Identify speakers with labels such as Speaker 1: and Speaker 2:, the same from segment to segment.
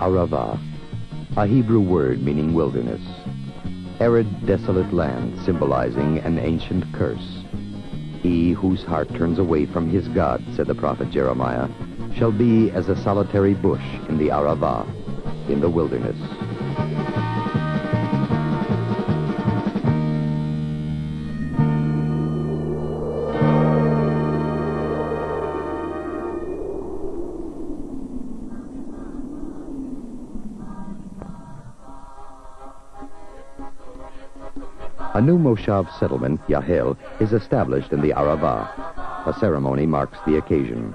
Speaker 1: Arava, a Hebrew word meaning wilderness. Arid, desolate land symbolizing an ancient curse. He whose heart turns away from his God, said the prophet Jeremiah, shall be as a solitary bush in the Arava, in the wilderness. A new Moshav settlement, Yahel, is established in the Arava. A ceremony marks the occasion.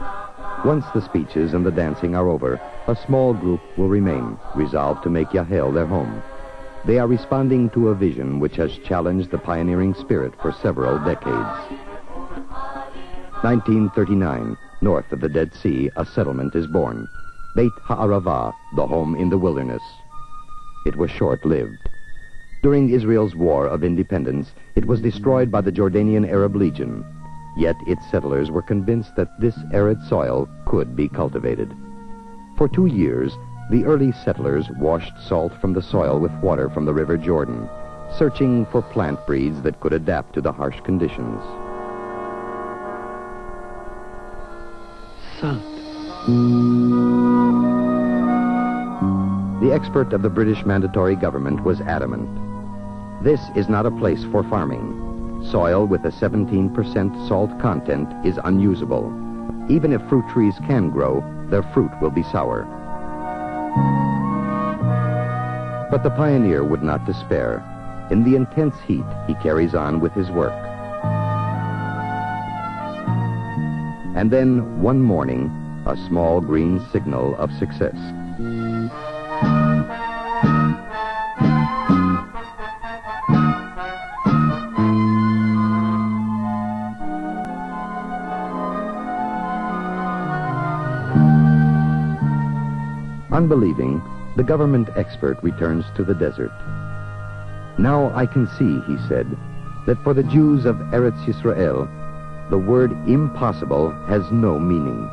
Speaker 1: Once the speeches and the dancing are over, a small group will remain, resolved to make Yahel their home. They are responding to a vision which has challenged the pioneering spirit for several decades. 1939, north of the Dead Sea, a settlement is born. Beit HaArava, the home in the wilderness. It was short-lived. During Israel's War of Independence, it was destroyed by the Jordanian Arab Legion. Yet its settlers were convinced that this arid soil could be cultivated. For 2 years, the early settlers washed salt from the soil with water from the River Jordan, searching for plant breeds that could adapt to the harsh conditions.
Speaker 2: Salt.
Speaker 1: The expert of the British Mandatory Government was adamant. This is not a place for farming. Soil with a 17% salt content is unusable. Even if fruit trees can grow, their fruit will be sour. But the pioneer would not despair. In the intense heat, he carries on with his work. And then, one morning, a small green signal of success. Unbelieving, the government expert returns to the desert. Now I can see, he said, that for the Jews of Eretz Yisrael, the word impossible has no meaning.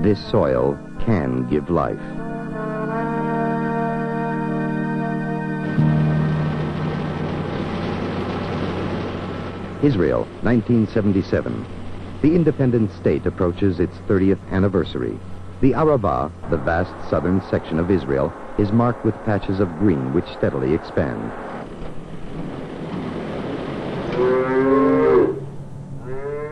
Speaker 1: This soil can give life. Israel, 1977. The independent state approaches its 30th anniversary. The Arava, the vast southern section of Israel, is marked with patches of green which steadily expand.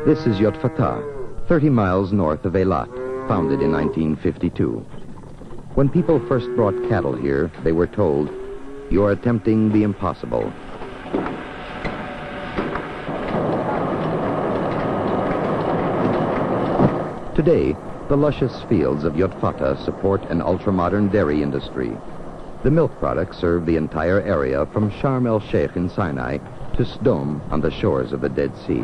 Speaker 1: This is Yotfatah, 30 miles north of Eilat, founded in 1952. When people first brought cattle here, they were told, "You are attempting the impossible." Today, the luscious fields of Yotfatah support an ultra-modern dairy industry. The milk products serve the entire area from Sharm el-Sheikh in Sinai to Sdom on the shores of the Dead Sea.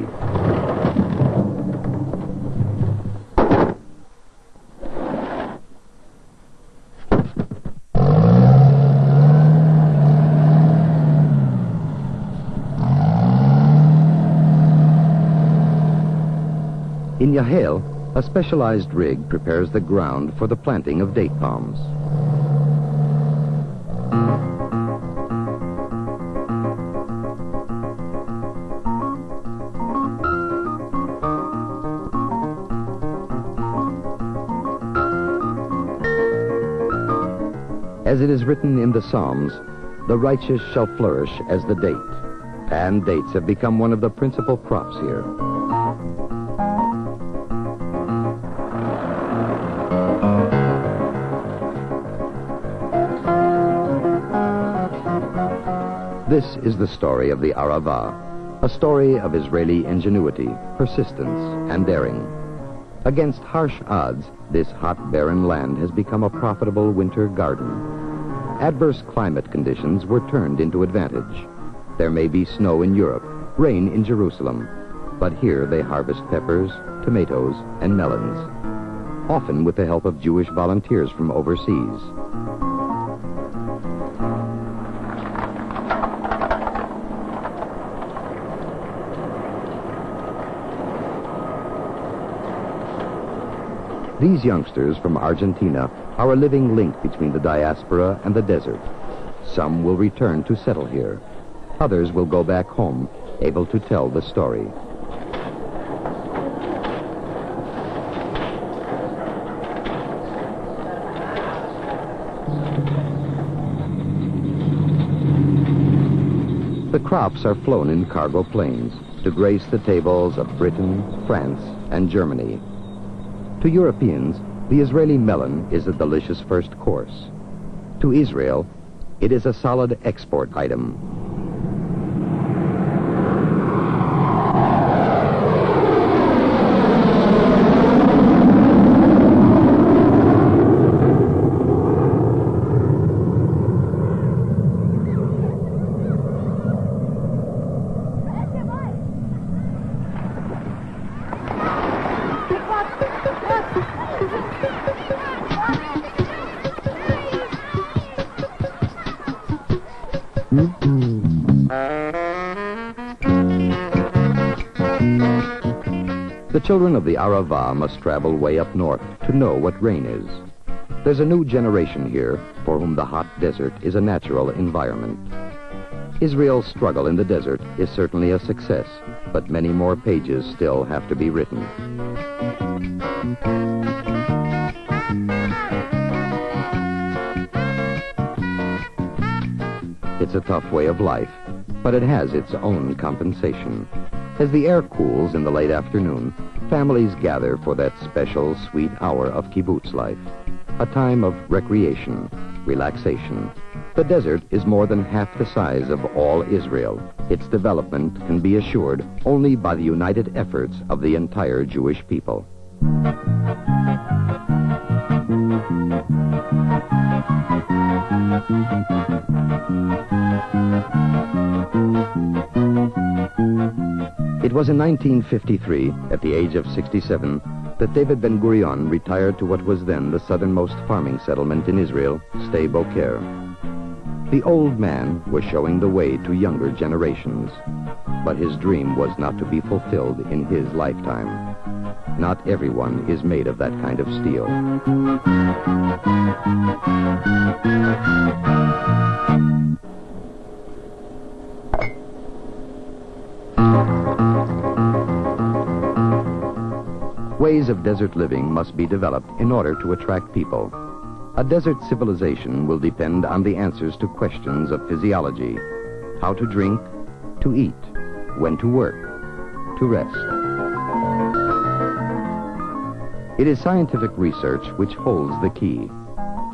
Speaker 1: In Yahel, a specialized rig prepares the ground for the planting of date palms. As it is written in the Psalms, the righteous shall flourish as the date, and dates have become one of the principal crops here. This is the story of the Arava, a story of Israeli ingenuity, persistence, and daring. Against harsh odds, this hot, barren land has become a profitable winter garden. Adverse climate conditions were turned into advantage. There may be snow in Europe, rain in Jerusalem, but here they harvest peppers, tomatoes, and melons, often with the help of Jewish volunteers from overseas. These youngsters from Argentina are a living link between the diaspora and the desert. Some will return to settle here. Others will go back home, able to tell the story. The crops are flown in cargo planes to grace the tables of Britain, France, and Germany. To Europeans, the Israeli melon is a delicious first course. To Israel, it is a solid export item. The children of the Arava must travel way up north to know what rain is. There's a new generation here for whom the hot desert is a natural environment. Israel's struggle in the desert is certainly a success, but many more pages still have to be written. It's a tough way of life, but it has its own compensation. As the air cools in the late afternoon, families gather for that special, sweet hour of kibbutz life, a time of recreation, relaxation. The desert is more than half the size of all Israel. Its development can be assured only by the united efforts of the entire Jewish people. It was in 1953, at the age of 67, that David Ben-Gurion retired to what was then the southernmost farming settlement in Israel, Sde Boker. The old man was showing the way to younger generations, but his dream was not to be fulfilled in his lifetime. Not everyone is made of that kind of steel. Ways of desert living must be developed in order to attract people. A desert civilization will depend on the answers to questions of physiology: how to drink, to eat, when to work, to rest. It is scientific research which holds the key.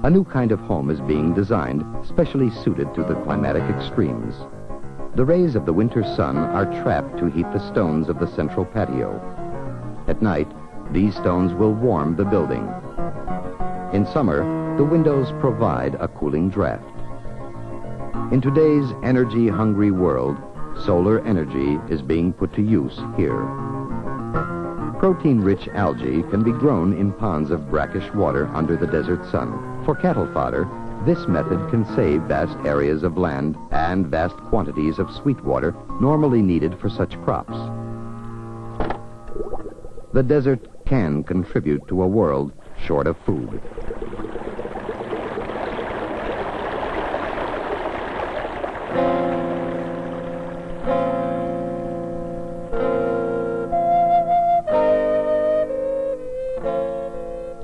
Speaker 1: A new kind of home is being designed, specially suited to the climatic extremes. The rays of the winter sun are trapped to heat the stones of the central patio. At night, these stones will warm the building. In summer, the windows provide a cooling draft. In today's energy-hungry world, solar energy is being put to use here. Protein-rich algae can be grown in ponds of brackish water under the desert sun. For cattle fodder, this method can save vast areas of land and vast quantities of sweet water normally needed for such crops. The desert can contribute to a world short of food.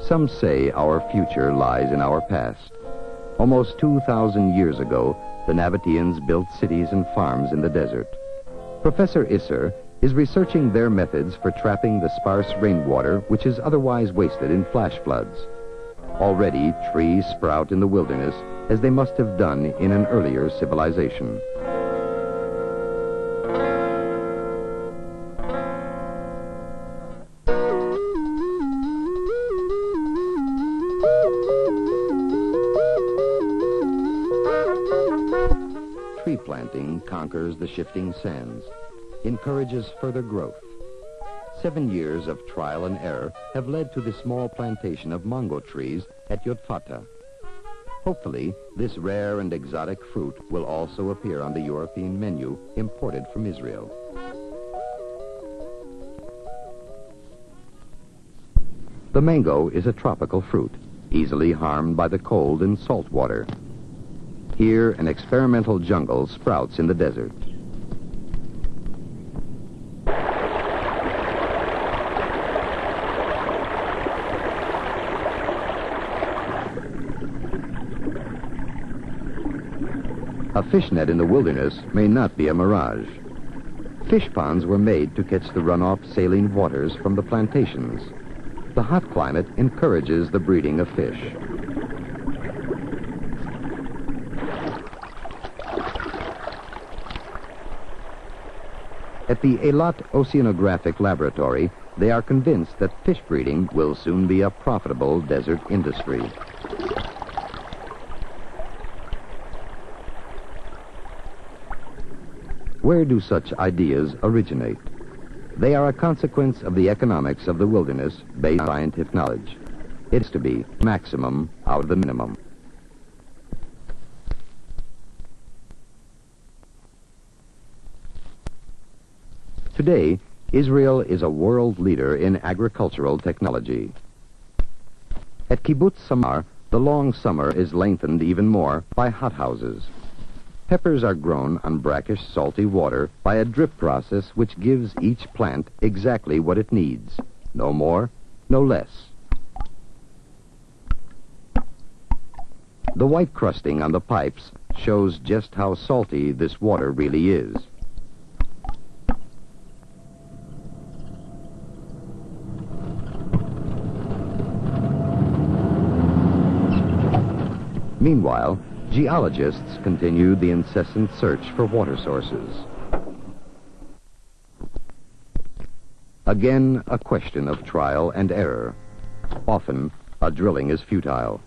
Speaker 1: Some say our future lies in our past. Almost 2,000 years ago, the Nabateans built cities and farms in the desert. Professor Isser is researching their methods for trapping the sparse rainwater which is otherwise wasted in flash floods. Already, trees sprout in the wilderness as they must have done in an earlier civilization. Tree planting conquers the shifting sands, encourages further growth. 7 years of trial and error have led to the small plantation of mango trees at Yotfata. Hopefully, this rare and exotic fruit will also appear on the European menu imported from Israel. The mango is a tropical fruit, easily harmed by the cold and salt water. Here, an experimental jungle sprouts in the desert. A fish net in the wilderness may not be a mirage. Fish ponds were made to catch the runoff saline waters from the plantations. The hot climate encourages the breeding of fish. At the Eilat Oceanographic Laboratory, they are convinced that fish breeding will soon be a profitable desert industry. Where do such ideas originate? They are a consequence of the economics of the wilderness based on scientific knowledge. It's to be maximum out of the minimum. Today, Israel is a world leader in agricultural technology. At Kibbutz Samar, the long summer is lengthened even more by hothouses. Peppers are grown on brackish, salty water by a drip process which gives each plant exactly what it needs. No more, no less. The white crusting on the pipes shows just how salty this water really is. Meanwhile, geologists continue the incessant search for water sources. Again, a question of trial and error. Often, a drilling is futile.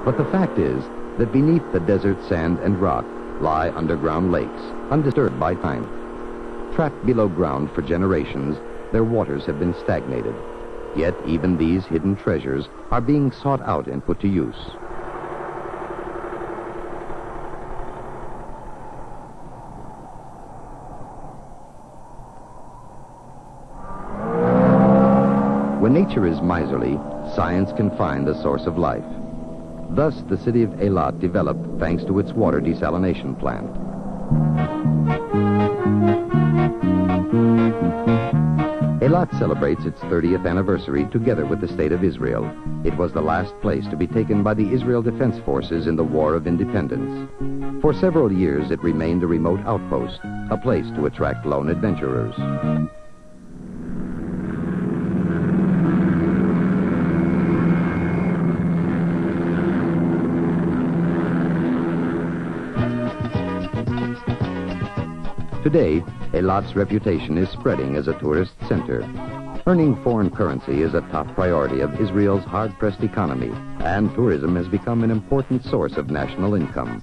Speaker 1: But the fact is that beneath the desert sand and rock lie underground lakes, undisturbed by time. Trapped below ground for generations, their waters have been stagnated. Yet even these hidden treasures are being sought out and put to use. When nature is miserly, science can find the source of life. Thus, the city of Eilat developed thanks to its water desalination plant. Eilat celebrates its 30th anniversary together with the State of Israel. It was the last place to be taken by the Israel Defense Forces in the War of Independence. For several years, it remained a remote outpost, a place to attract lone adventurers. Today, Eilat's reputation is spreading as a tourist center. Earning foreign currency is a top priority of Israel's hard-pressed economy, and tourism has become an important source of national income.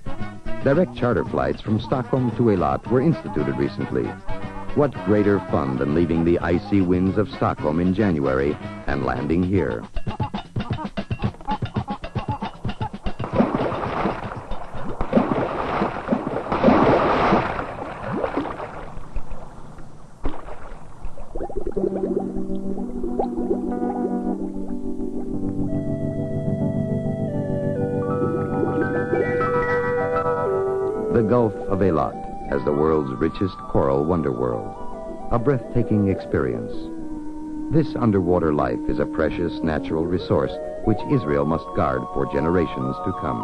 Speaker 1: Direct charter flights from Stockholm to Eilat were instituted recently. What greater fun than leaving the icy winds of Stockholm in January and landing here? The Gulf of Eilat has the world's richest coral wonderworld, a breathtaking experience. This underwater life is a precious natural resource which Israel must guard for generations to come.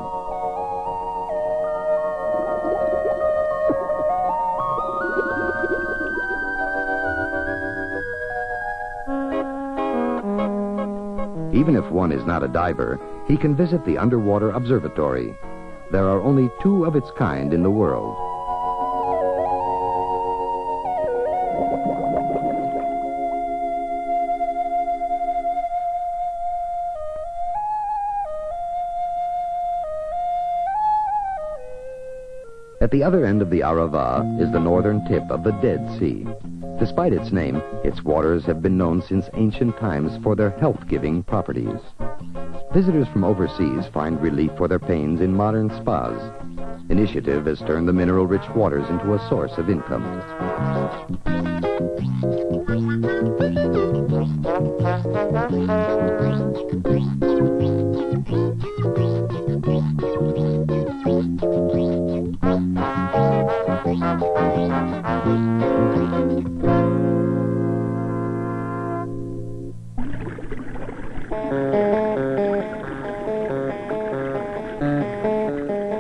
Speaker 1: Even if one is not a diver, he can visit the underwater observatory. There are only 2 of its kind in the world. At the other end of the Arava is the northern tip of the Dead Sea. Despite its name, its waters have been known since ancient times for their health-giving properties. Visitors from overseas find relief for their pains in modern spas. Initiative has turned the mineral-rich waters into a source of income.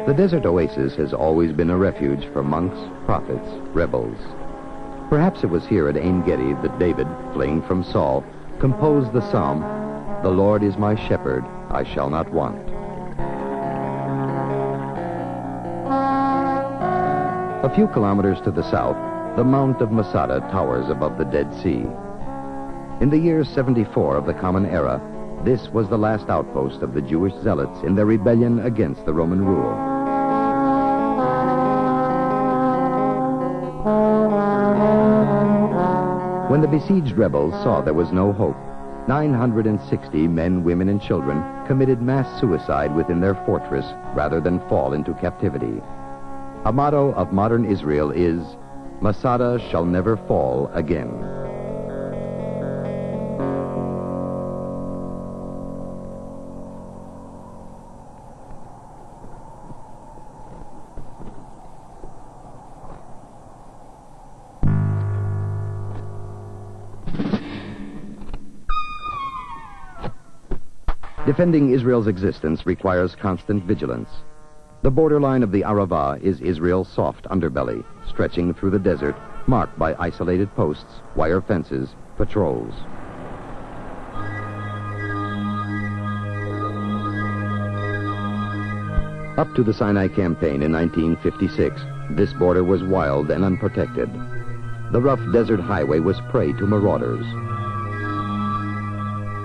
Speaker 1: The desert oasis has always been a refuge for monks, prophets, rebels. Perhaps it was here at Ein Gedi that David, fleeing from Saul, composed the psalm, "The Lord is my shepherd, I shall not want." A few kilometers to the south, the Mount of Masada towers above the Dead Sea. In the year 74 of the Common Era, this was the last outpost of the Jewish zealots in their rebellion against the Roman rule. When the besieged rebels saw there was no hope, 960 men, women, and children committed mass suicide within their fortress rather than fall into captivity. A motto of modern Israel is, "Masada shall never fall again." Defending Israel's existence requires constant vigilance. The borderline of the Arava is Israel's soft underbelly, stretching through the desert, marked by isolated posts, wire fences, patrols. Up to the Sinai campaign in 1956, this border was wild and unprotected. The rough desert highway was prey to marauders.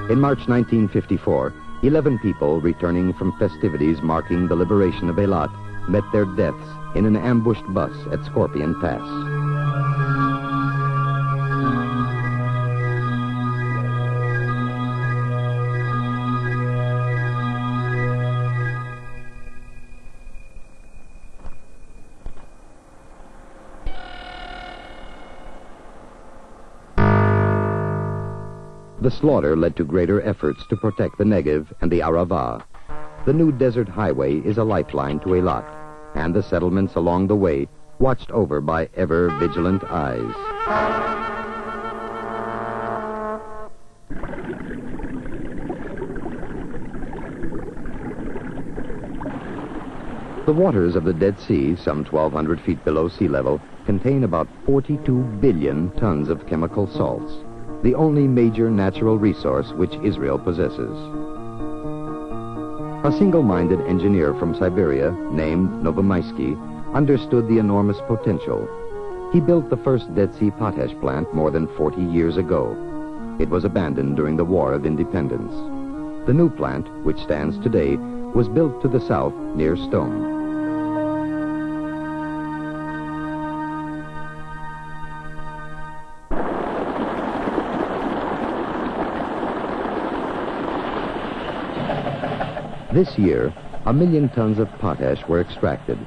Speaker 1: In March 1954, 11 people returning from festivities marking the liberation of Eilat met their deaths in an ambushed bus at Scorpion Pass. The slaughter led to greater efforts to protect the Negev and the Arava. The new desert highway is a lifeline to Eilat, and the settlements along the way watched over by ever-vigilant eyes. The waters of the Dead Sea, some 1,200 feet below sea level, contain about 42 billion tons of chemical salts, the only major natural resource which Israel possesses. A single-minded engineer from Siberia, named Novomaisky, understood the enormous potential. He built the first Dead Sea Potash Plant more than 40 years ago. It was abandoned during the War of Independence. The new plant, which stands today, was built to the south near Stone. This year, 1 million tons of potash were extracted,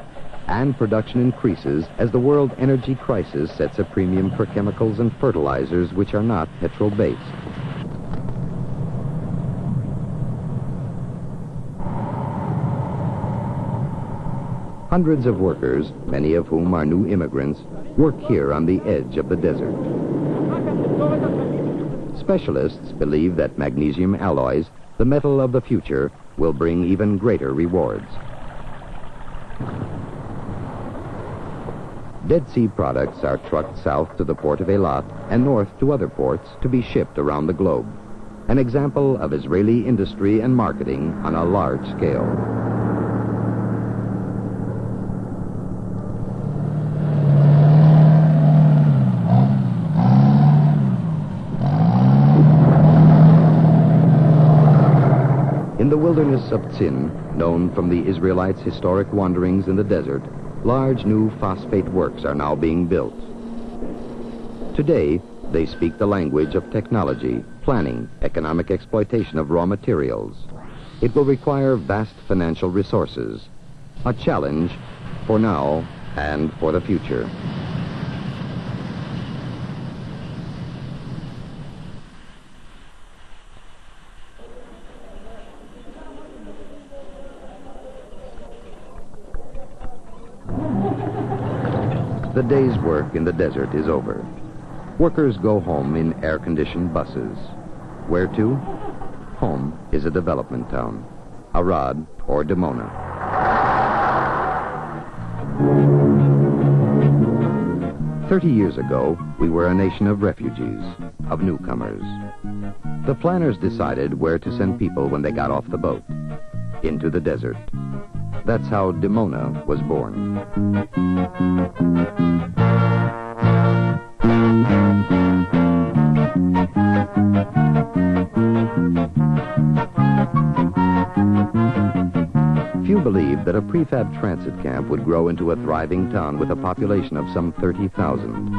Speaker 1: and production increases as the world energy crisis sets a premium for chemicals and fertilizers which are not petrol-based. Hundreds of workers, many of whom are new immigrants, work here on the edge of the desert. Specialists believe that magnesium alloys, the metal of the future, will bring even greater rewards. Dead Sea products are trucked south to the port of Eilat and north to other ports to be shipped around the globe. An example of Israeli industry and marketing on a large scale. In the wilderness of Tzin, known from the Israelites' historic wanderings in the desert, large new phosphate works are now being built. Today, they speak the language of technology, planning, economic exploitation of raw materials. It will require vast financial resources, a challenge for now and for the future. The day's work in the desert is over. Workers go home in air-conditioned buses. Where to? Home is a development town, Arad or Dimona. "30 years ago, we were a nation of refugees, of newcomers. The planners decided where to send people when they got off the boat. Into the desert. That's how Dimona was born." Few believed that a prefab transit camp would grow into a thriving town with a population of some 30,000.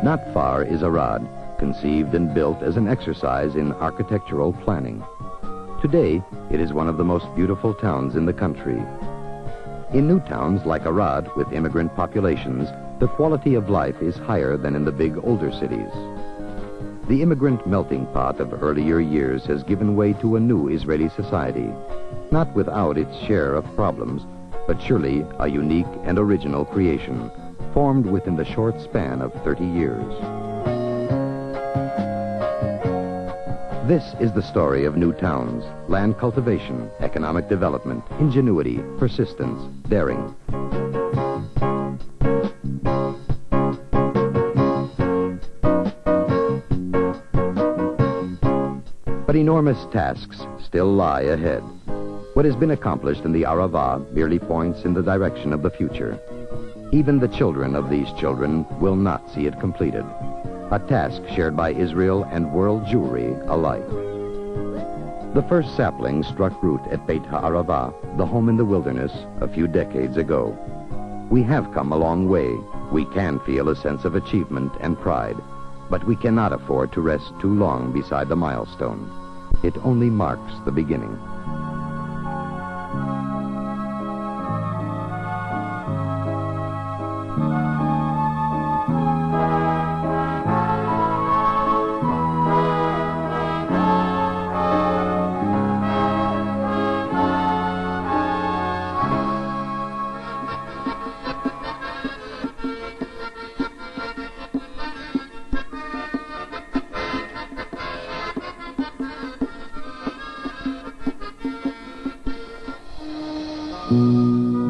Speaker 1: Not far is Arad, conceived and built as an exercise in architectural planning. Today, it is one of the most beautiful towns in the country. In new towns like Arad, with immigrant populations, the quality of life is higher than in the big older cities. The immigrant melting pot of earlier years has given way to a new Israeli society, not without its share of problems, but surely a unique and original creation, formed within the short span of 30 years. This is the story of new towns, land cultivation, economic development, ingenuity, persistence, daring. But enormous tasks still lie ahead. What has been accomplished in the Arava merely points in the direction of the future. Even the children of these children will not see it completed. A task shared by Israel and world Jewry alike. The first sapling struck root at Beit Ha'arava, the home in the wilderness, a few decades ago. We have come a long way. We can feel a sense of achievement and pride, but we cannot afford to rest too long beside the milestone. It only marks the beginning.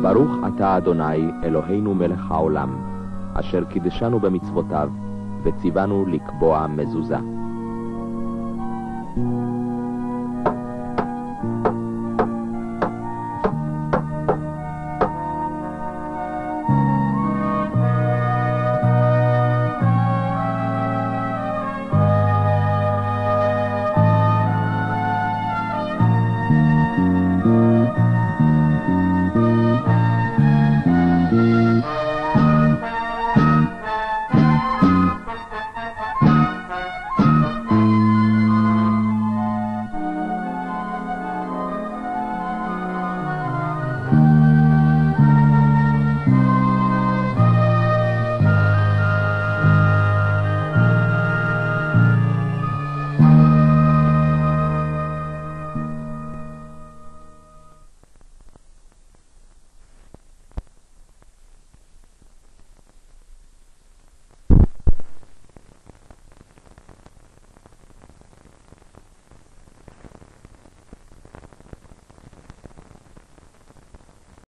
Speaker 2: ברוך אתה אדוני אלוהינו מלך העולם, אשר קידשנו במצוותיו וציוונו לקבוע מזוזה.